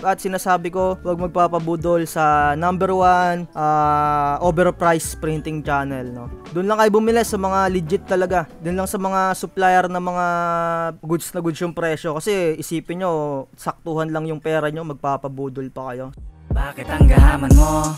at sinasabi ko, huwag magpapabudol sa #1 overpriced printing channel, no. Doon lang kayo bumili sa mga legit talaga. Doon lang sa mga supplier na mga goods na goods yung presyo, kasi isipin nyo, saktuhan lang yung pera nyo, magpapabudol pa kayo. Bakit ang gahaman mo?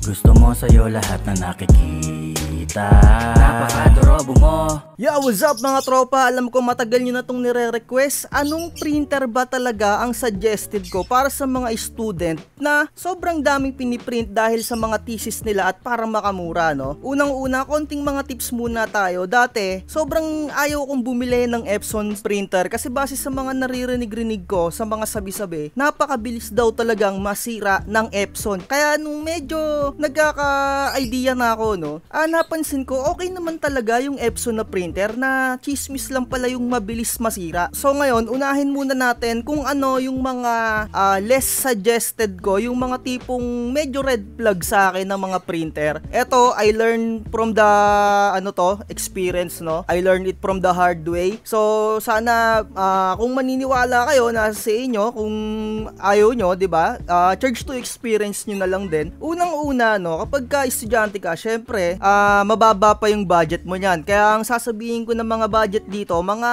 Gusto mo sa'yo lahat na nakikita. Napakadorobo mo. Yo, what's up mga tropa? Alam ko matagal nyo na itong nire-request. Anong printer ba talaga ang suggested ko para sa mga student na sobrang daming piniprint dahil sa mga thesis nila at para makamura, no? Unang-una, konting mga tips muna tayo. Dati, sobrang ayaw kong bumili ng Epson printer kasi base sa mga naririnig-rinig ko sa mga sabi-sabi, napakabilis daw talagang masira ng Epson. Kaya nung medyo nagkaka-idea na ako, no, napansin ko, okay naman talaga yung Epson na printer, na chismis lang pala yung mabilis masira. So ngayon, unahin muna natin kung ano yung mga less suggested ko, yung mga tipong medyo red flag sa akin ng mga printer. Eto, I learned from the, experience, no? I learned it from the hard way. So, sana, kung maniniwala kayo na sa inyo, kung ayaw nyo, diba? Charge to experience nyo na lang din. Unang-una, no, kapag ka estudyante ka, syempre, mababa pa yung budget mo niyan. Kaya ang sasabihin ko ng mga budget dito, mga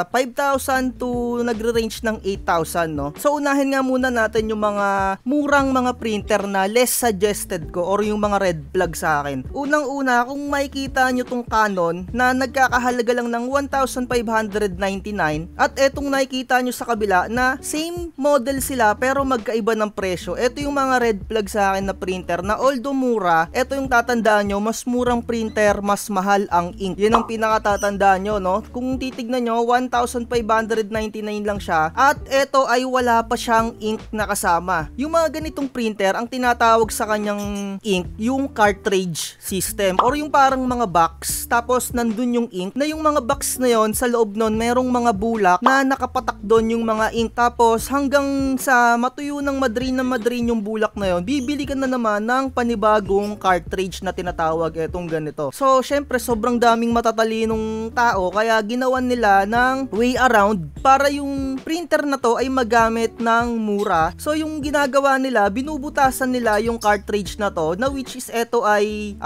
5,000 to nagre-range ng 8,000, no. So unahin nga muna natin yung mga murang mga printer na less suggested ko or yung mga red flag sa akin. Unang-una, kung makikita nyo tong Canon na nagkakahalaga lang ng 1,599 at etong nakikita nyo sa kabila na same model sila pero magkaiba ng presyo. Ito yung mga red flag sa akin na printer na although mura, ito yung tatandaan nyo, mas murang printer, mas mahal ang ink. Yan ang pinakatatandaan nyo, no? Kung titignan nyo, 1,599 lang siya at ito ay wala pa siyang ink na kasama. Yung mga ganitong printer, ang tinatawag sa kanyang ink, yung cartridge system or yung parang mga box, tapos nandun yung ink, na yung mga box na yon sa loob nun, merong mga bulak na nakapatak doon yung mga ink, tapos hanggang sa matuyo ng madrin yung bulak na yon, bibili ka na naman ng panibagong cartridge na tinatawag etong ganito. So, syempre, sobrang daming matatalinong tao kaya ginawan nila ng way around para yung printer na to ay magamit ng mura. So, yung ginagawa nila, binubutasan nila yung cartridge na to, na which is eto ay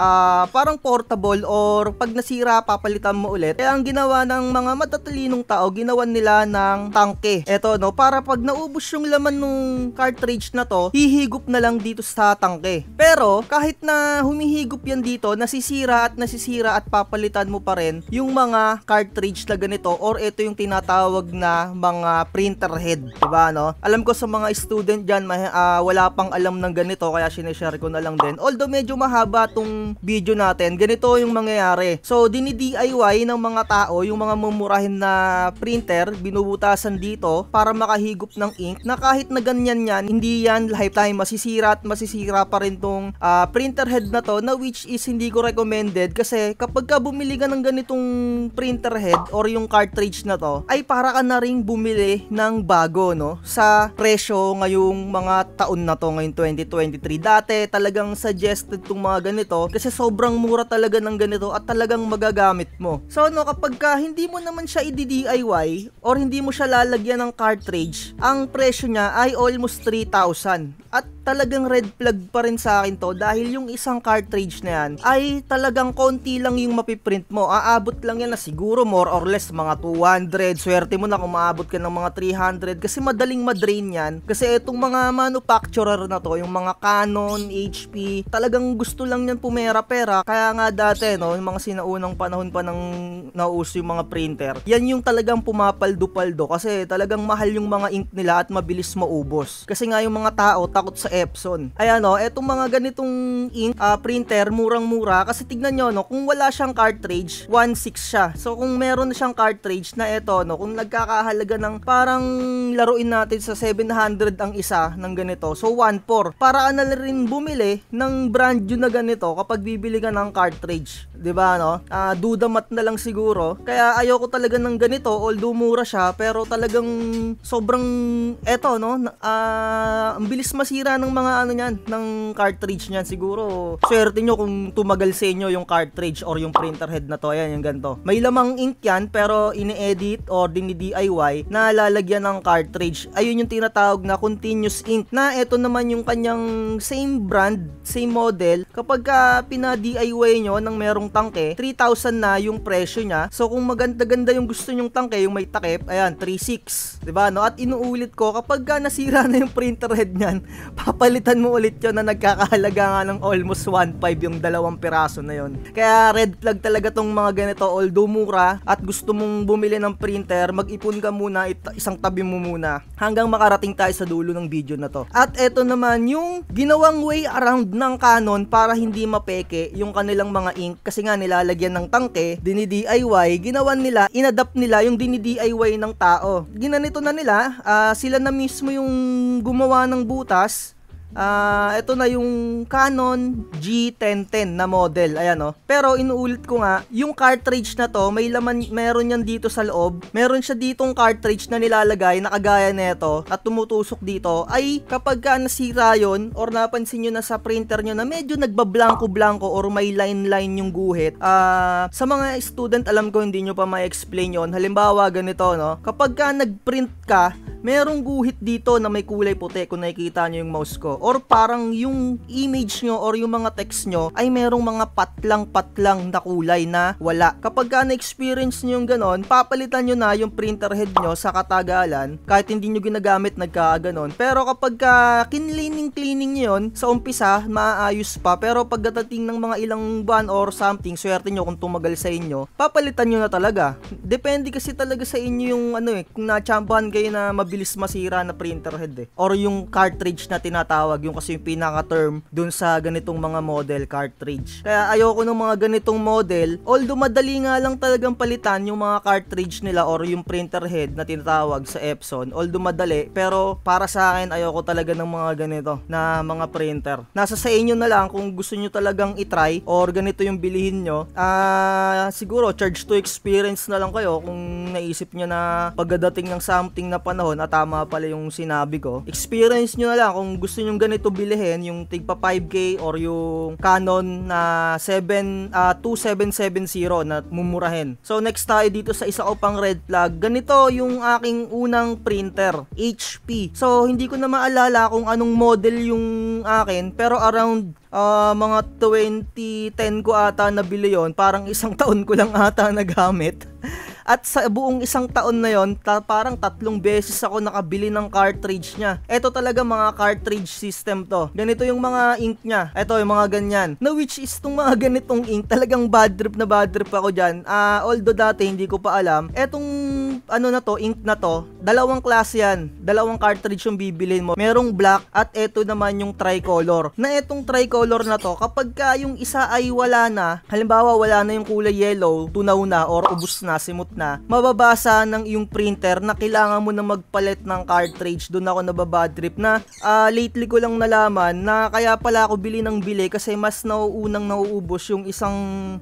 parang portable or pag nasira, papalitan mo ulit. Kaya ang ginawa ng mga matatalinong tao, ginawan nila ng tangke. Eto, no, para pag naubos yung laman ng cartridge na to, hihigop na lang dito sa tangke. Pero kahit na humihigop yan dito, nasisira at papalitan mo pa rin yung mga cartridge na ganito or ito yung tinatawag na mga printer head, diba, no? Alam ko sa mga student dyan, wala pang alam ng ganito kaya sinishare ko na lang din. Although medyo mahaba tong video natin, ganito yung mangyayari. So, dini-DIY ng mga tao yung mga mumurahin na printer, binubutasan dito para makahigop ng ink na kahit na ganyan yan, hindi yan lifetime, masisira at masisira pa rin tong printer head na to, na which is hindi ko recommended kasi kapag ka bumili ka ng ganitong printer head or yung cartridge na to, ay para ka na ring bumili ng bago, no, sa presyo ngayong mga taon na to, ngayong 2023. Dati talagang suggested tong mga ganito kasi sobrang mura talaga ng ganito at talagang magagamit mo. So no, kapag ka hindi mo naman siya i-DIY or hindi mo siya lalagyan ng cartridge, ang presyo niya ay almost 3,000. At talagang red flag pa rin sa akin to dahil yung isang cartridge na yan ay talagang konti lang yung mapiprint mo. Aabot lang yan na siguro more or less mga 200. Swerte mo na kung maabot ka ng mga 300 kasi madaling madrain yan. Kasi itong mga manufacturer na to, yung mga Canon, HP, talagang gusto lang yan pumera-pera. Kaya nga dati, no, yung mga sinaunang panahon pa ng nauso yung mga printer, yan yung talagang pumapaldo-paldo kasi talagang mahal yung mga ink nila at mabilis maubos. Kasi nga yung mga tao takot sa Epson. Ayan, no, etong mga ganitong ink printer, murang-mura kasi tignan nyo, no, kung wala siyang cartridge, 1.6 siya. So kung meron na siyang cartridge na eto, no, kung nagkakahalaga ng parang laruin natin sa 700 ang isa ng ganito, so 1.4. Para ka na rin bumili ng brand new na ganito kapag bibili ka ng cartridge. 'Di ba, no? Dudamat na lang siguro. Kaya ayoko talaga ng ganito, although mura siya, pero talagang sobrang eto, no, ang bilis masira ng ng mga ano niyan, ng cartridge niyan. Siguro swerte nyo kung tumagal sa inyo yung cartridge or yung printer head na to. Ayan, yung ganito. May lamang ink yan, pero ini-edit or dini-DIY na lalagyan ng cartridge. Ayun yung tinatawag na continuous ink, na ito naman yung kanyang same brand, same model. Kapag pina-DIY nyo ng merong tangke, 3,000 na yung presyo niya. So kung maganda-ganda yung gusto nyong tangke, yung may takip, ayan, 3,600, diba, no? At inuulit ko, kapag nasira na yung printer head niyan, papalitan mo ulit yun, na nagkakahalaga nga ng almost 1,500 yung 2 piraso na yun. Kaya red flag talaga tong mga ganito. Although mura at gusto mong bumili ng printer, mag-ipon ka muna, isang tabi mo muna hanggang makarating tayo sa dulo ng video na to. At eto naman yung ginawang way around ng Canon para hindi mapeke yung kanilang mga ink, kasi nga nilalagyan ng tangke, dini-DIY, ginawan nila, inadapt nila yung dini-DIY ng tao. Ginanito na nila, sila na mismo yung gumawa ng butas. Ito na yung Canon G1010 na model, ayan o. Pero inuulit ko nga, yung cartridge na to, may laman, meron yan dito sa loob. Meron siya ditong cartridge na nilalagay na kagaya neto at tumutusok dito. Ay kapag nasira yun or napansin nyo na sa printer nyo na medyo nagbablanko-blanko or may line-line yung guhit, sa mga student, alam ko hindi nyo pa ma-explain yon. Halimbawa ganito, no, kapag nagprint ka, merong guhit dito na may kulay puti, kung nakikita nyo yung mouse ko, or parang yung image nyo or yung mga text nyo ay merong mga patlang-patlang na kulay na wala. Kapag na-experience nyo yung ganon, papalitan nyo na yung printer head nyo sa katagalan, kahit hindi nyo ginagamit, nagkaganon. Pero kapag cleaning nyo yun, sa umpisa, maaayos pa, pero pagdating ng mga ilang buwan or something, swerte nyo kung tumagal sa inyo, papalitan nyo na talaga. Depende kasi talaga sa inyo yung kung na-champan kayo na mabilis masira na printer head or yung cartridge na tinatawag, yung kasi yung pinaka-term dun sa ganitong mga model cartridge. Kaya ayoko ng mga ganitong model, although madali nga lang talagang palitan yung mga cartridge nila or yung printer head na tinatawag sa Epson, although madali, pero para sa akin ayoko talaga ng mga ganito na mga printer. Nasa sa inyo na lang kung gusto nyo talagang itry or ganito yung bilihin nyo. Siguro charge to experience na lang kayo kung naisip nyo na pagdating ng something na panahon at tama pala yung sinabi ko. Experience nyo na lang kung gusto nyo ganito bilihin, yung tigpa 5K or yung Canon na 2770 na mumurahin. So next tayo dito sa isa ko pang red flag. Ganito yung aking unang printer, HP. So hindi ko na maalala kung anong model yung akin, pero around mga 2010 ko ata nabili yon. Parang isang taon ko lang ata nagamit. At sa buong isang taon na yon, parang 3 beses ako nakabili ng cartridge niya. Ito talaga mga cartridge system to. Ganito yung mga ink niya. Ito yung mga ganyan. Na which is tong mga ganitong ink, talagang bad trip ako dyan. Although dati hindi ko pa alam. Etong na to, ink na to, 2 klase yan. 2 cartridge yung bibilin mo. Merong black at ito naman yung tricolor. Na etong tricolor na to, kapag yung isa ay wala na, halimbawa wala na yung kulay yellow, tunaw na or ubos na, simot na, mababasa ng iyong printer na kailangan mo na magpalit ng cartridge. Doon ako nababad trip na lately ko lang nalaman na kaya pala ako bili ng bili, kasi mas nauunang nauubos yung isang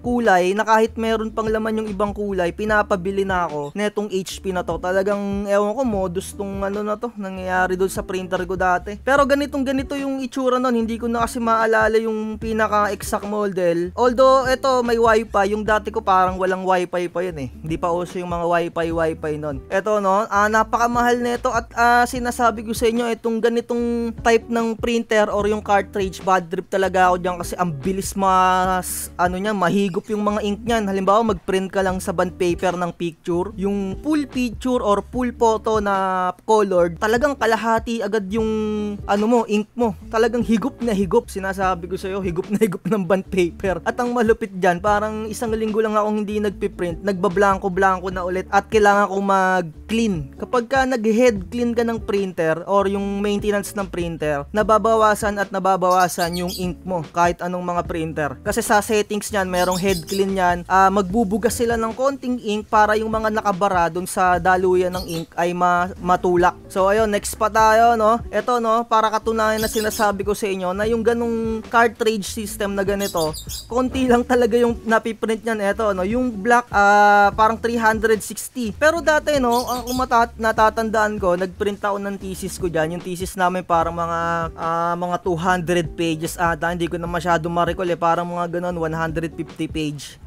kulay na kahit meron pang laman yung ibang kulay, pinapabili na ako netong HP na to. Talagang ewan ko, modus tong na to nangyayari doon sa printer ko dati. Pero ganito yung itsura nun, hindi ko na kasi maalala yung pinaka exact model. Although ito may wifi, yung dati ko parang walang wifi pa yun hindi pa uso yung mga wifi nun. Eto no, napakamahal nito at sinasabi ko sa inyo, itong ganitong type ng printer or yung cartridge, bad trip talaga ako dyan kasi ang bilis mahigop yung mga ink niyan. Halimbawa magprint ka lang sa bond paper ng picture, yung full picture or full photo na colored, talagang kalahati agad yung ink mo. Talagang higop na higop. Sinasabi ko sa iyo, higop na higop ng bond paper. At ang malupit dyan, parang isang linggo lang akong hindi nagpiprint, nagbablanko na ulit at kailangan kong mag-clean. Kapag nag-head clean ka ng printer or yung maintenance ng printer, nababawasan yung ink mo kahit anong mga printer. Kasi sa settings niyan, merong head clean yan. Magbubugas sila ng konting ink para yung mga nakabara dun sa daluyan ng ink ay matulak. So ayun, next pa tayo, no? Ito, no, para katunayan na sinasabi ko sa inyo na yung ganung cartridge system na ganito, konti lang talaga yung napiprint niyan. Ito, no, yung black parang 360. Pero dati, no, ang natatandaan ko, nagprint ako ng thesis ko diyan. Yung thesis namin parang mga 200 pages ata, hindi ko na masyado ma-recall parang mga ganun 150 page.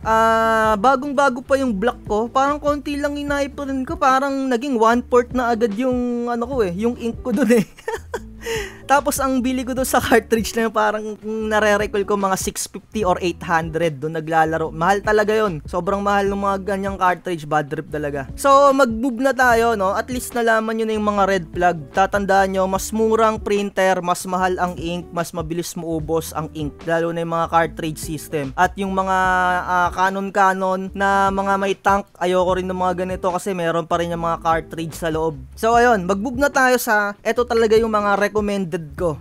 Bagong-bago pa yung black ko, parang konti lang inaiprint ko, parang naging 1/4 na agad yung yung ink ko doon eh. Tapos ang bili ko doon sa cartridge na yun, parang nare-recall ko mga 650 or 800 doon naglalaro. Mahal talaga yon. Sobrang mahal ng mga ganyang cartridge, bad trip talaga. So mag-move na tayo, no? At least nalaman nyo na yung mga red flag. Tatandaan nyo, mas murang printer, mas mahal ang ink, mas mabilis maubos ang ink. Lalo na yung mga cartridge system. At yung mga Canon na mga may tank, ayoko rin ng mga ganito kasi meron pa rin yung mga cartridge sa loob. So ayun, mag-move na tayo sa eto talaga yung mga recommended ko.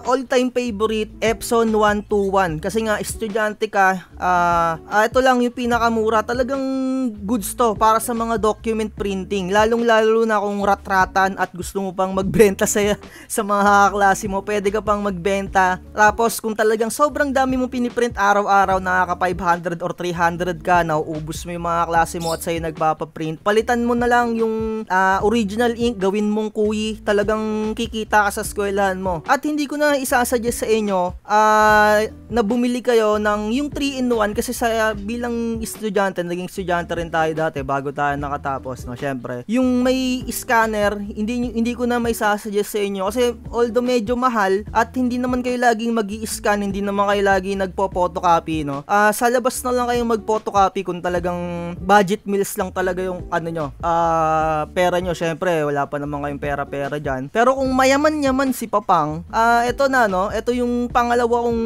All-time favorite, Epson 121. Kasi nga, estudyante ka, ito lang yung pinakamura. Talagang goods to para sa mga document printing. Lalong-lalo na kung rat-ratan at gusto mo pang magbenta sa mga kaklase mo, pwede ka pang magbenta. Tapos, kung talagang sobrang dami mo piniprint araw-araw, nakaka 500 or 300 ka, nauubos mo yung mga klase mo at sa'yo nagpapaprint. Palitan mo na lang yung original ink, gawin mong kuyi. Talagang kikita ka sa eskwelahan mo. At hindi ko na isasuggest sa inyo na bumili kayo ng yung 3-in-1 kasi sa bilang estudyante, naging estudyante rin tayo dati bago tayo nakatapos, no, syempre. Yung may scanner, hindi ko na may isasuggest sa inyo kasi although medyo mahal at hindi naman kayo laging magi-scan, hindi naman kayo laging nagpo-photocopy, no. Sa labas na lang kayo mag-photocopy kung talagang budget meals lang talaga yung pera nyo. Syempre, wala pa naman kayong pera-pera dyan. Pero kung mayaman si Papang, ito na, no, ito yung pangalawa kong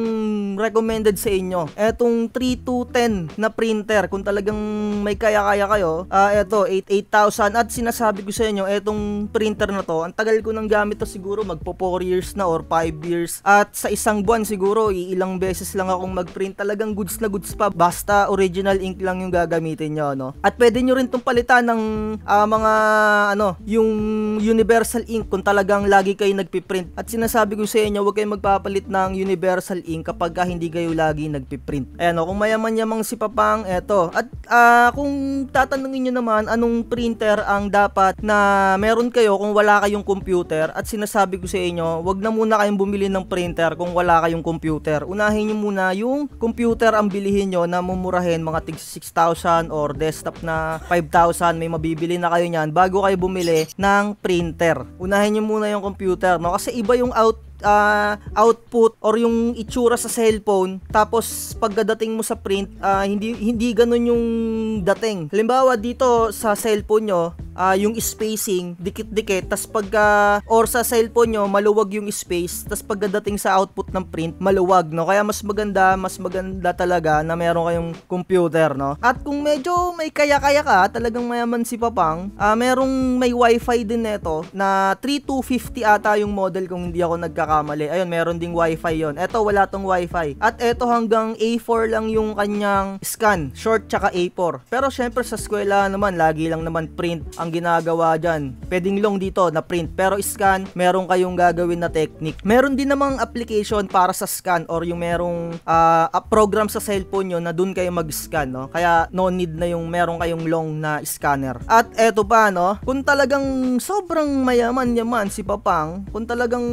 recommended sa inyo. Etong 3210 na printer, kung talagang may kaya-kaya kayo, ito 8,000 at sinasabi ko sa inyo, etong printer na to, ang tagal ko nang gamit to, siguro magpo 4 years na or 5 years. At sa isang buwan siguro ilang beses lang akong mag-print. Talagang goods na goods pa, basta original ink lang yung gagamitin nyo, no. At pwede nyo rin tong palitan ng mga yung universal ink kung talagang lagi kayo nagpiprint. At sinasabi ko sa inyo, huwag kayong magpapalit ng universal ink kapag hindi kayo lagi nagpiprint. Ayan, kung mayaman-yamang si Papang, eto. At kung tatanungin nyo naman anong printer ang dapat na meron kayo kung wala kayong computer, at sinasabi ko sa inyo, huwag na muna kayong bumili ng printer kung wala kayong computer. Unahin nyo muna yung computer ang bilihin nyo na mumurahin, mga tig 6,000 or desktop na 5,000, may mabibili na kayo nyan bago kayo bumili ng printer. Unahin nyo muna yung computer, no? Kasi iba yung output or yung itsura sa cellphone, tapos pagdating mo sa print, hindi ganun yung dating. Halimbawa dito sa cellphone nyo, yung spacing dikit-dikit, tas or sa cellphone nyo maluwag yung space, tas pagdating sa output ng print maluwag, no? Kaya mas maganda talaga na meron kayong computer, no? At kung medyo may kaya-kaya ka, talagang mayaman si Papang, merong may wifi din neto na 3250 ata yung model kung hindi ako nagkakamali. Ayun, meron ding wifi yon. Eto, wala tong wifi. At eto, hanggang A4 lang yung kanyang scan, short tsaka A4. Pero syempre sa eskwela naman, lagi lang naman print ang ginagawa dyan. Pwedeng long dito na print, pero scan, meron kayong gagawin na technique. Meron din namang application para sa scan or yung merong program sa cellphone nyo na dun kayo mag-scan, no? Kaya no need na yung meron kayong long na scanner. At eto pa, no? Kung talagang sobrang mayaman si Papang, kung talagang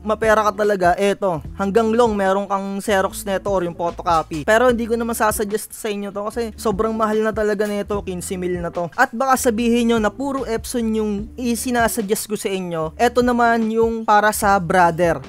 mapera ka talaga, eto, hanggang long meron kang Xerox neto or yung photocopy. Pero hindi ko naman sasuggest sa inyo to kasi sobrang mahal na talaga neto, 15,000 na to. At baka sabihin nyo na puro Epson yung isinasuggest ko sa inyo. Eto naman yung para sa Brother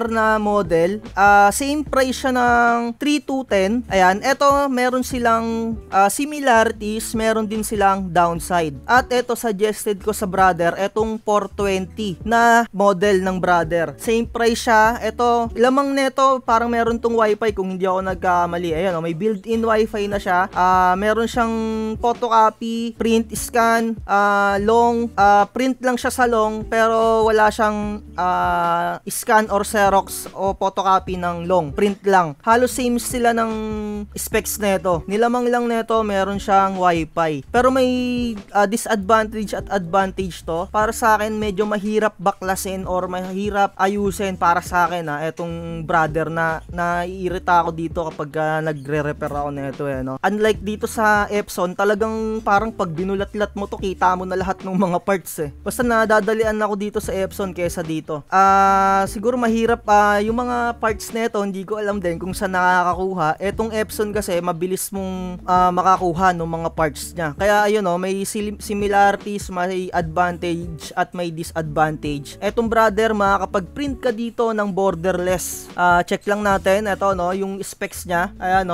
na model. Same price siya ng 3210. Ayan, eto meron silang similarities, meron din silang downside. At eto suggested ko sa Brother, etong 420 na model ng Brother. brother. Same price siya. Ito, lamang neto, parang meron tong wifi kung hindi ako nagkamali. Ayan, may built-in wifi na siya. Meron siyang photocopy, print, scan, long, print lang siya sa long, pero wala siyang scan or Xerox o photocopy ng long. Print lang. Halos same sila ng specs neto. Nilamang lang neto, meron siyang wifi. Pero may disadvantage at advantage to. Para sa akin, medyo mahirap baklasin or mahirap ayusin para sa akin etong brother na naiirita ako dito kapag nagre-repair ako nito no. Unlike dito sa Epson, talagang parang pag binulat-lat mo to, kita mo na lahat ng mga parts Basta nadadalian ako dito sa Epson kaysa dito. Siguro mahirap yung mga parts nito, hindi ko alam din kung saan nakakakuha. Etong Epson kasi mabilis mong makakuha ng mga parts niya. Kaya ayun may similarities, may advantage at may disadvantage. Etong brother, makakapag-print ka dito ng borderless. Check lang natin ito yung specs niya. Ayan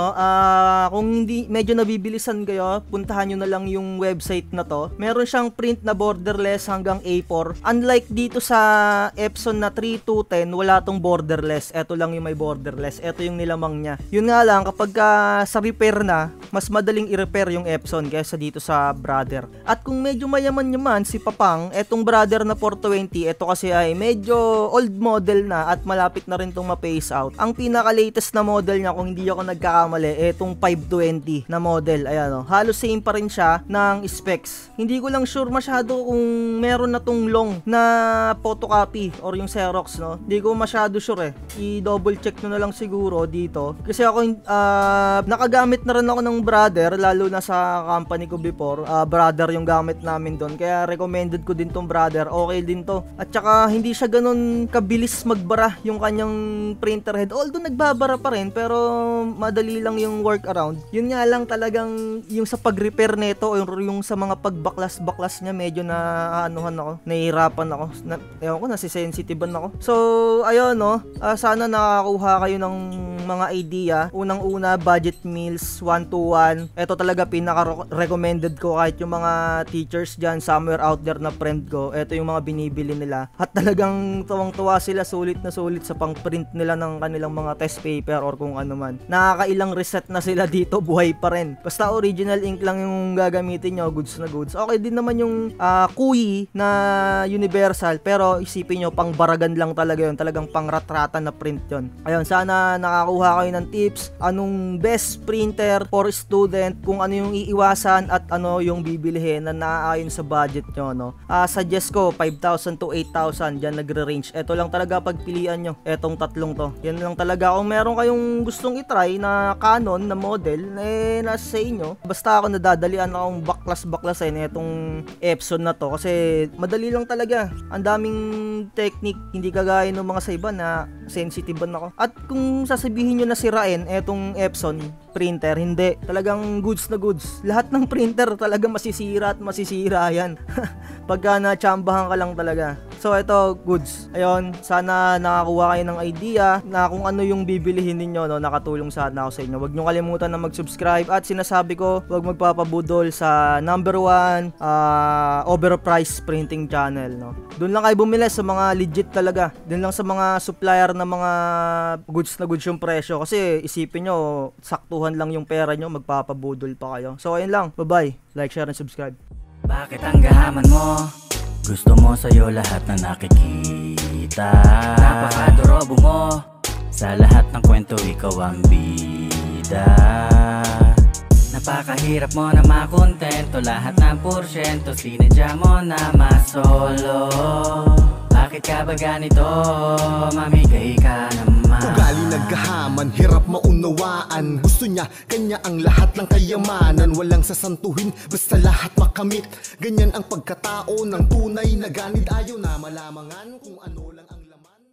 kung hindi medyo nabibilisan kayo, puntahan nyo na lang yung website na to. Meron siyang print na borderless hanggang A4. Unlike dito sa Epson na 3210, wala tong borderless. Ito lang yung may borderless. Ito yung nilamang niya. Yun nga lang, kapag sa repair na, mas madaling i-repair yung Epson kaysa dito sa brother. At kung medyo mayaman naman si Papang, etong brother na 420, ito kasi ay medyo old model na at malapit na rin tong ma-phase out. Ang pinaka-latest na model niya, kung hindi ako nagkakamali, etong 520 na model. Ayan halos same pa rin siya ng specs. Hindi ko lang sure masyado kung meron na tong long na photocopy or yung Xerox Hindi ko masyado sure I-double check nyo na lang siguro dito. Kasi ako nakagamit na rin ako ng brother, lalo na sa company ko before. Brother yung gamit namin doon. Kaya recommended ko din tong brother. Okay din to. At saka hindi siya ganun kabilis magbara yung kanyang printer head. Although nagbabara pa rin, pero madali lang yung workaround. Yun nga lang talagang yung sa pag-repair nito or yung sa mga pagbaklas-baklas niya, medyo na nahihirapan ako. Ewan ko, nasisensitiban ako. So, ayun sana nakakuha kayo ng mga idea. Unang-una, budget meals 1-to-1. Ito talaga pinaka-recommended ko kahit yung mga teachers dyan, somewhere out there na friend ko. Ito yung mga binibili nila. At talagang tuwang-tuwa sila, sulit na sulit sa pang-print nila ng kanilang mga test paper or kung ano man. Nakakailang reset na sila dito, buhay pa rin. Basta original ink lang yung gagamitin nyo, goods na goods. Okay din naman yung Kui na universal, pero isipin nyo, pang baragan lang talaga yun. Talagang pang ratratan na print yun. Ayun, sana nakakuha kayo ng tips. Anong best printer for student, kung ano yung iiwasan at ano yung bibilihin na naaayon sa budget nyo, suggest ko 5,000 to 8,000, dyan nagre-range. Ito lang talaga pagpilian nyo, etong tatlong to. Yan lang talaga. Kung meron kayong gustong itry na Canon na model, nasa sa inyo. Basta ako nadadalian akong baklas-baklasin etong Epson na to kasi madali lang talaga. Ang daming technique, hindi kagaya ng mga sa iba na sensitive ako. At kung sasabihin nyo na sirain etong Epson printer, hindi. Talagang goods na goods. Lahat ng printer talaga masisira at masisira yan. Pagka na-chambahan ka lang talaga. So ito, goods. Ayun, sana nakakuha kayo ng idea na kung ano yung bibilihin ninyo, nakatulong sana ako sa inyo. Huwag nyo kalimutan na mag-subscribe at sinasabi ko, huwag magpapabudol sa number 1 overpriced printing channel, Doon lang kayo bumili sa mga legit talaga. Doon lang sa mga supplier na mga goods na goods yung presyo. Kasi isipin nyo, saktuhan lang yung pera nyo, magpapabudol pa kayo. So ayun lang, bye-bye. Like, share, and subscribe. Bakit ang gahaman mo? Gusto mo sa'yo lahat na nakikita. Napakadorobo mo. Sa lahat ng kwento ikaw ang bida. Napakahirap mo na makontento. Lahat ng porsyento sinadya mo na masolo. Bakit ka ba ganito? Mamigay ka naman. Ugali nagkahaman, hirap maunawaan. Gusto niya, kanya ang lahat ng kayamanan. Walang sasantuhin, basta lahat makamit. Ganyan ang pagkatao ng tunay na ganid. Ayaw na malamangan kung ano lang ang